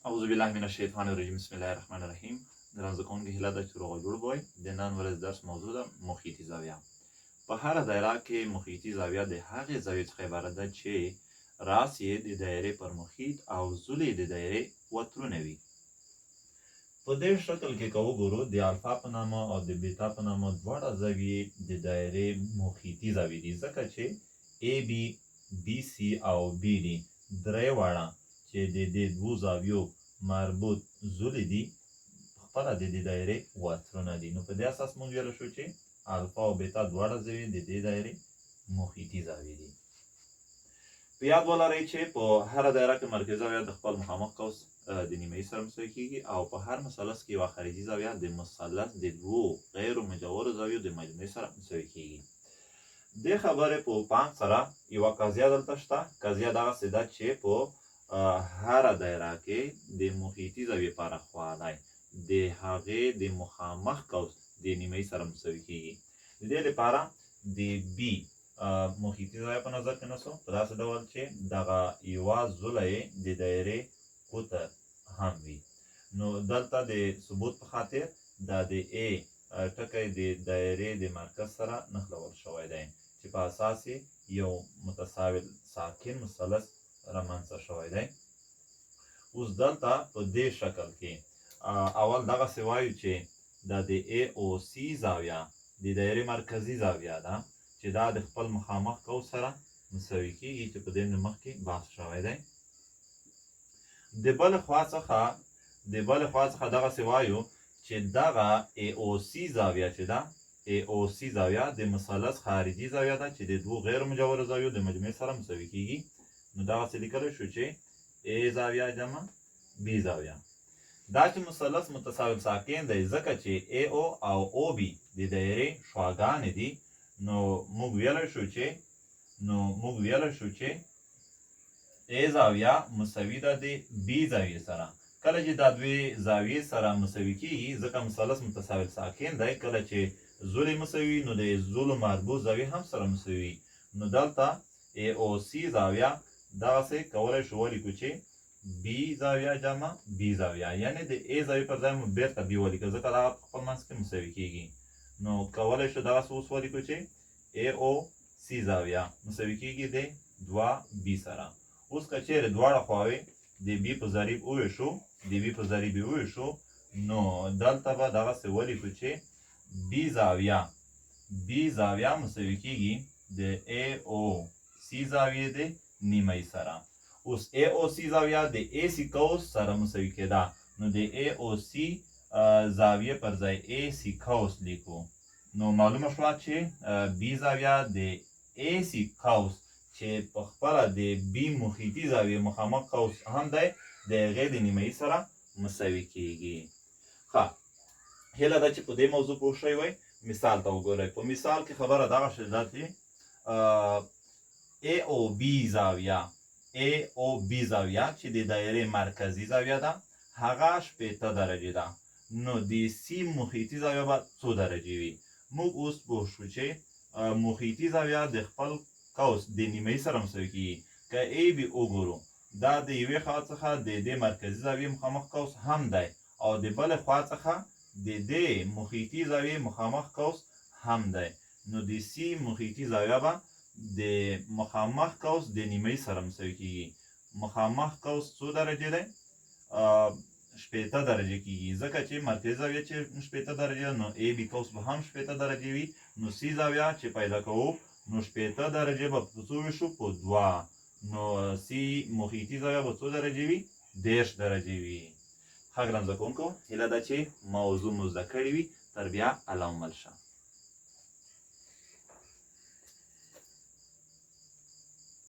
اعوذ بالله من الشیطان الرجیم بسم الله الرحمن الرحیم. دران زده کوونکي هیله ده چې روغ او جوړ به وئ. د نن ورځ درس موضوع ده محیطي زاویه. په هره دایره کې محیطي زاویه د هغې زاویې څخه عبارت ده چې راس یې د دایرې پر محیط او زول یې د دایرې وترونه وي. په دې شکل کې که وګورو د الفا په نامه او د بیتا په نامه دواړه زاویې د دایرې محیطي زاویې دي، ځکه چې ای بي بي سي او بي ډي درې واړه چې د دې دوو زاویو مربوط زولې دي خپله د دې دایرې وترونه دي. نو په دې اساس موږ ویلی شو چې الفا او بیتا دواړه زاویې د دې دایرې محیطي زاویې دي. په یاد ولرئ چې په هره دایره کې مرکزي زاویه د خپل مخامخ قوس د نیمایي سره مساوي کیږي او په هر مثلث کې یوه خارجي زاویه د مثلث د دوو غیر مجاورو زاویو د مجموعې سره مساوي کیږي. دې خبرې په پام سره یوه قضیه دلته شته. قضیه دغسې ده چې په هره دایره کې د محیطي زاویې پراخوالی د هغې د مخامخ قوس د نیمایي سره مساوي کیږي. د دې لپاره د بي محیطي زاویه په نظر کې نیسو په داسې ډول چې دغه یوه زوله یې د دایرې قطر هم وي. نو دلته د ثبوت په خاطر دا د ا ټکی د دایرې د مرکز سره نښلول شوی دی چې په اساس یې یو متساوي ساکن مثلث رامنځته شوی دی. اوس دلته په دې شکل کې اول دغسې وایو چې دا د ا او سی زاویه د دایرې مرکزي زاویه ده چې دا د خپل مخامخ قوس سره مساوي کیږي چې په دې مخکې بحث شوی دی. د بلې خوا څخه دغسې وایو چې دغه ا او سی زاویه چې ده ا او سی زاویه د مثلث خارجي زاویه ده چې د دوو غیر مجاورو زاویو د مجموعې سره مساوي کیږي. نو دغسې لیکلی شو چې ا زاویه جمع بي زاویه. دا چې مثلث متساوي ساکن دی ځکه چې ا او او او بي د دایرې شعاګانې دي. نو موږ ویلی شو چې ا زاویه مساوي ده د بي زاویې سره. کله چې دا دوی زاویې سره مساوي کیږي ځکه مثلث متساوي ساکن دی، کله چې زول یې مساوي نو د زولو مربوط زاویې هم سره مساوي. نو دلته ا او سی زاویه دغسې کولی شو ولیکو چې بي زاویه جمع بي زاویه، یعنې د ا زاویې پر ځای مو بېرته بي ولیکو ځکه دغه په خپل منځ کې مساوي کیږي. نو کولی شو دغسې اوس ولیکو چې ا او سی زاویه مساوي کیږي د دوه بي سره. اوس که چیرې دواړه خواوې د بي په ضریب وویشو نو دلته به دغسې ولیکو چې بي زاویه مساوي کیږي د ا او سی زاویې د نیمایي سره. اوس ا او سی زاویه د ا سی قوس سره مساوي کېده نو د ا او سی زاویې پر ځای ا سی قوس لیکو. نو معلومه شوه چې بي زاویه د ا سی قوس چې په خپله د بي محیطي زاویې مخامخ قوس هم دی د هغې د نیمایي سره مساوي کیږي. ښه، هیله ده چې په دې موضوع پوه شوی وئ. مثال ته وګورئ. په مثال کې خبره دغسې ده چې ا او بي زاویه چې د دایرې مرکزي زاویه ده هغه 80 درجې ده. نو د سی محیطي زاویه به څو درجې وي؟ موږ اوس پوه شو چې محیطي زاویه د خپل قوس د نیمایي سره مساوي کیږي. که ای بي وګورو دا د یوې خوا څخه د دې مرکزي زاویې مخامخ قوس هم دی او د بلې خوا څخه د دې محیطي زاویې مخامخ قوس هم دی. نو د سی محیطي زاویه به د مخامخ قوس د نیمایي سره مساوي کیږي. مخامخ قوس څو درجې دی؟ 80 درجې کیږي ځکه چې مرکزي زاویه چې 80 درجې نو ای بي قوس به هم 80 درجې وي. نو سی زاویه چې پیدا کوو نو 80 درجې به په څو ویشو؟ په 2. نو سی محیطي زاویه به څو درجې وي؟ 10 درجې وي. ښه ګران زده کوونکو، هیله ده چې موضوع مو زده کړې وي. تر بیا الله مل شه.